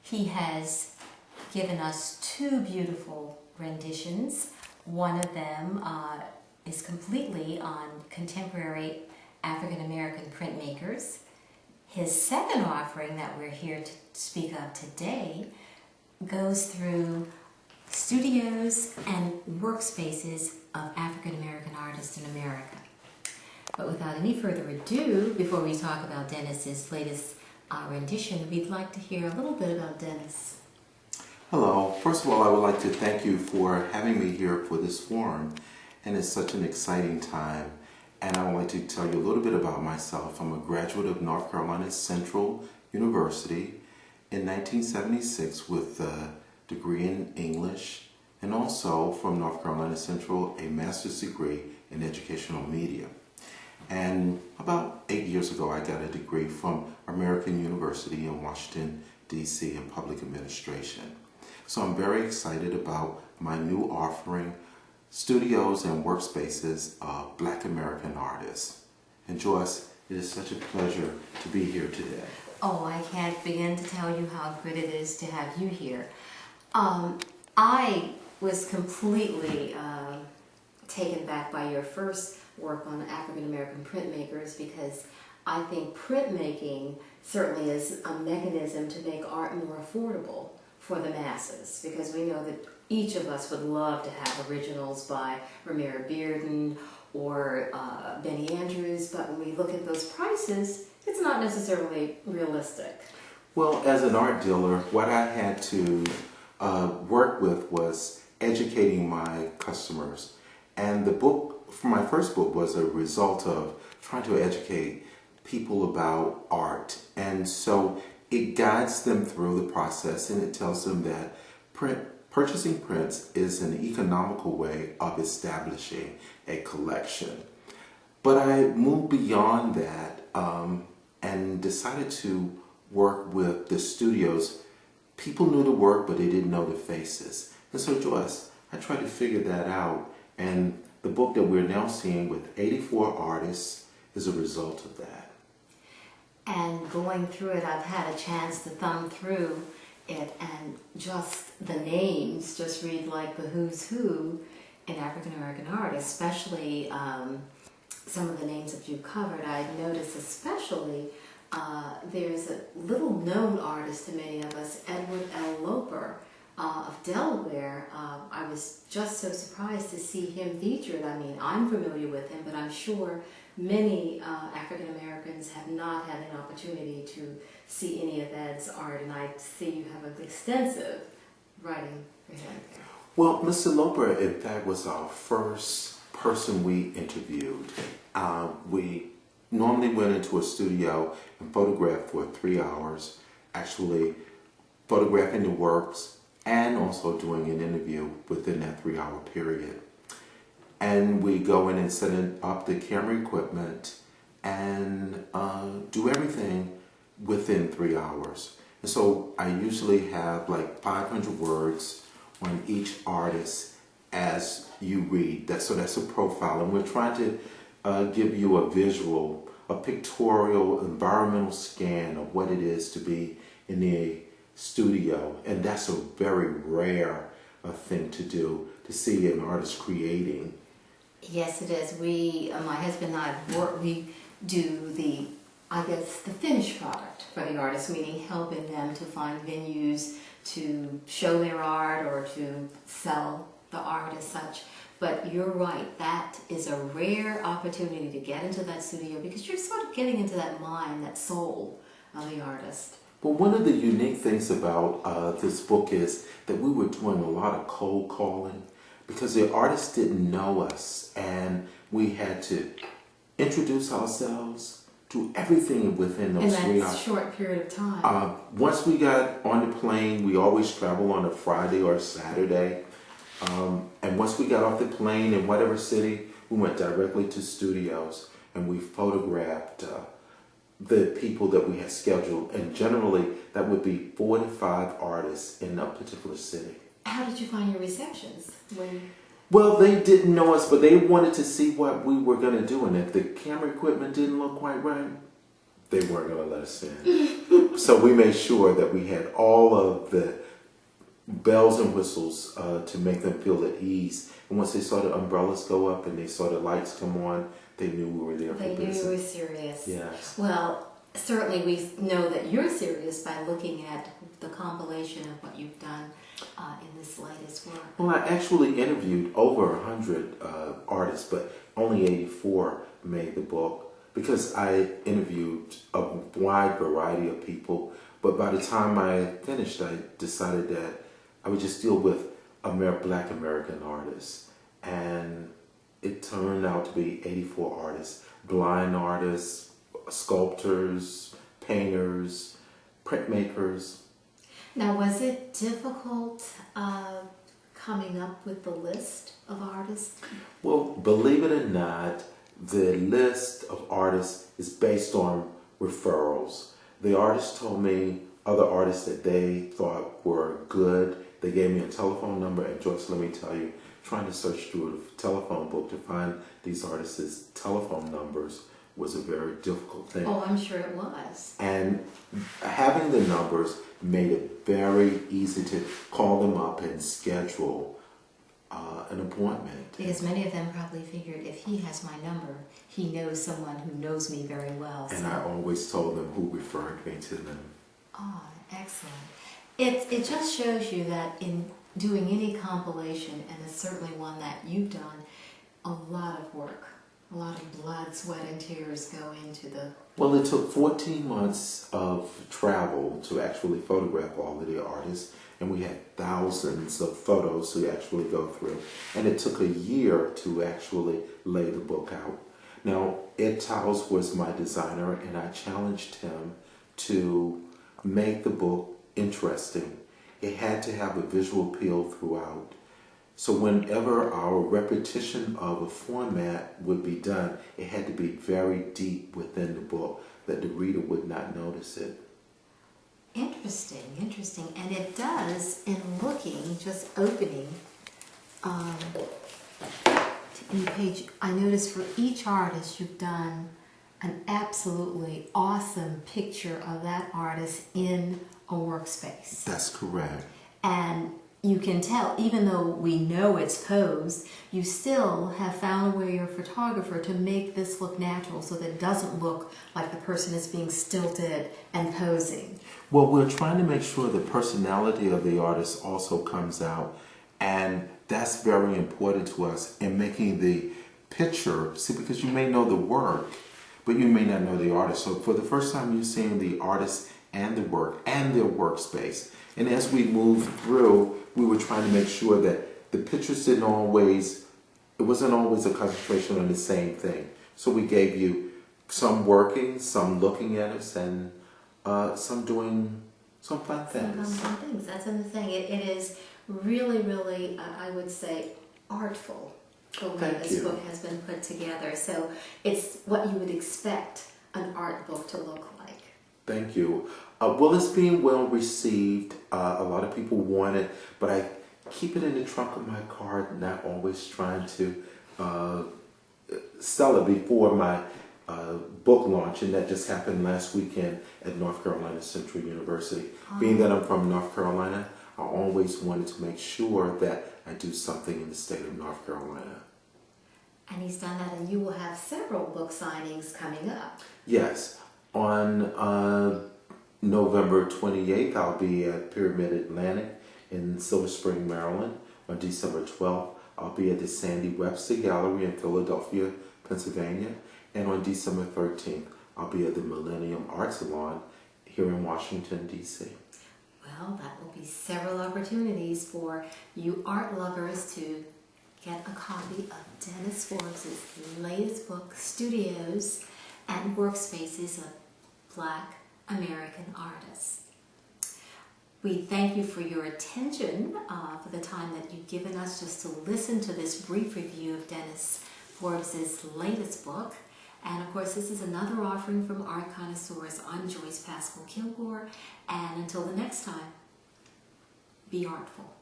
He has given us two beautiful renditions. One of them is completely on contemporary African American printmakers. His second offering that we're here to speak of today goes through studios and workspaces of African American artists in America. But without any further ado, before we talk about Dennis's latest rendition, we'd like to hear a little bit about Dennis. Hello. First of all, I would like to thank you for having me here for this forum, and it's such an exciting time. And I would like to tell you a little bit about myself. I'm a graduate of North Carolina Central University in 1976 with a degree in English, and also from North Carolina Central a master's degree in educational media. And about 8 years ago, I got a degree from American University in Washington, D.C. in public administration. So I'm very excited about my new offering, Studios and Workspaces of Black American Artists. And Joyce, it is such a pleasure to be here today. Oh, I can't begin to tell you how good it is to have you here. I was completely taken back by your first work on African American printmakers, because I think printmaking certainly is a mechanism to make art more affordable for the masses, because we know that each of us would love to have originals by Ramira Bearden or Benny Andrews, but when we look at those prices, it's not necessarily realistic. Well, as an art dealer, what I had to work with was educating my customers. And the book, for my first book, was a result of trying to educate people about art. And so it guides them through the process, and it tells them that purchasing prints is an economical way of establishing a collection. But I moved beyond that and decided to work with the studios. People knew the work, but they didn't know the faces. And so, Joyce, I tried to figure that out. And the book that we're now seeing with 84 artists is a result of that. And going through it, I've had a chance to thumb through it, and just the names just read like the who's who in African American art, especially some of the names that you covered. I've noticed especially there's a little known artist to many of us, Edward L. Loper of Delaware. I was just so surprised to see him featured. I mean, I'm familiar with him, but I'm sure many African Americans have not had an opportunity to see any of Ed's art, and I see you have an extensive writing for him. Well, Mr. Loper, in fact, was our first person we interviewed. We normally went into a studio and photographed for 3 hours, actually photographing the works and also doing an interview within that 3-hour period. And we go in and set up the camera equipment and do everything within 3 hours. And so I usually have like 500 words on each artist as you read. So that's a profile. And we're trying to give you a visual, a pictorial, environmental scan of what it is to be in the studio. And that's a very rare thing to do, to see an artist creating. Yes, it is. My husband and I we do the finished product for the artist, meaning helping them to find venues to show their art or to sell the art as such. But you're right, that is a rare opportunity to get into that studio, because you're sort of getting into that mind, that soul of the artist. Well, one of the unique things about this book is that we were doing a lot of cold calling, because the artists didn't know us, and we had to introduce ourselves, do everything within those 3 hours. In that short period of time. Once we got on the plane, we always travel on a Friday or a Saturday. And once we got off the plane in whatever city, we went directly to studios and we photographed the people that we had scheduled. And generally, that would be 4 to 5 artists in a particular city. How did you find your receptions? Well, they didn't know us, but they wanted to see what we were going to do. And if the camera equipment didn't look quite right, they weren't going to let us in. So we made sure that we had all of the bells and whistles to make them feel at ease. And once they saw the umbrellas go up and they saw the lights come on, they knew we were there for business. They knew you were serious. Yes. Well, certainly we know that you're serious by looking at the compilation of what you've done in this latest work. Well, I actually interviewed over 100 artists, but only 84 made the book because I interviewed a wide variety of people. But by the time I finished, I decided that I would just deal with Black American artists. And it turned out to be 84 artists, blind artists, sculptors, painters, printmakers. Now, was it difficult coming up with the list of artists? Well, believe it or not, the list of artists is based on referrals. The artists told me other artists that they thought were good. They gave me a telephone number, and Joyce, let me tell you, trying to search through a telephone book to find these artists' telephone numbers was a very difficult thing. Oh, I'm sure it was. And having the numbers made it very easy to call them up and schedule an appointment. Because many of them probably figured if he has my number, he knows someone who knows me very well. And I always told them who referred me to them. Oh, excellent. It just shows you that in doing any compilation, and it's certainly one that you've done, a lot of work, a lot of blood, sweat, and tears go into the... Well, it took 14 months of travel to actually photograph all of the artists, and we had thousands of photos to actually go through. And it took a year to actually lay the book out. Now, Ed Towles was my designer, and I challenged him to make the book interesting. It had to have a visual appeal throughout. So whenever our repetition of a format would be done, it had to be very deep within the book that the reader would not notice it. Interesting, interesting. And it does, in looking, just opening in the page, I noticed for each artist you've done an absolutely awesome picture of that artist in a workspace. That's correct. And you can tell, even though we know it's posed, you still have found a way, you're a photographer, to make this look natural so that it doesn't look like the person is being stilted and posing. Well, we're trying to make sure the personality of the artist also comes out, and that's very important to us in making the picture, see, because you may know the work, but you may not know the artist. So for the first time, you're seeing the artist and the work and their workspace. And as we moved through, we were trying to make sure that the pictures it wasn't always a concentration on the same thing. So we gave you some working, some looking at us, and some doing some fun things. Some fun things, that's another thing. It is really, really, I would say, artful the way this book has been put together. So it's what you would expect an art book to look like. Thank you. Well, it's being well received. A lot of people want it, but I keep it in the trunk of my car, not always trying to sell it before my book launch, and that just happened last weekend at North Carolina Central University. Oh. Being that I'm from North Carolina, I always wanted to make sure that I do something in the state of North Carolina. And he's done that, and you will have several book signings coming up. Yes. On November 28th, I'll be at Pyramid Atlantic in Silver Spring, Maryland. On December 12th, I'll be at the Sandy Webster Gallery in Philadelphia, Pennsylvania. And on December 13th, I'll be at the Millennium Art Salon here in Washington, D.C. Well, that will be several opportunities for you art lovers to get a copy of Dennis Forbes' latest book, Studios and Workspaces of Black American Artists. We thank you for your attention, for the time that you've given us just to listen to this brief review of Dennis Forbes' latest book. And of course, this is another offering from Art Connoisseurs. I'm Joyce Pascal Kilgore, and until the next time, be artful.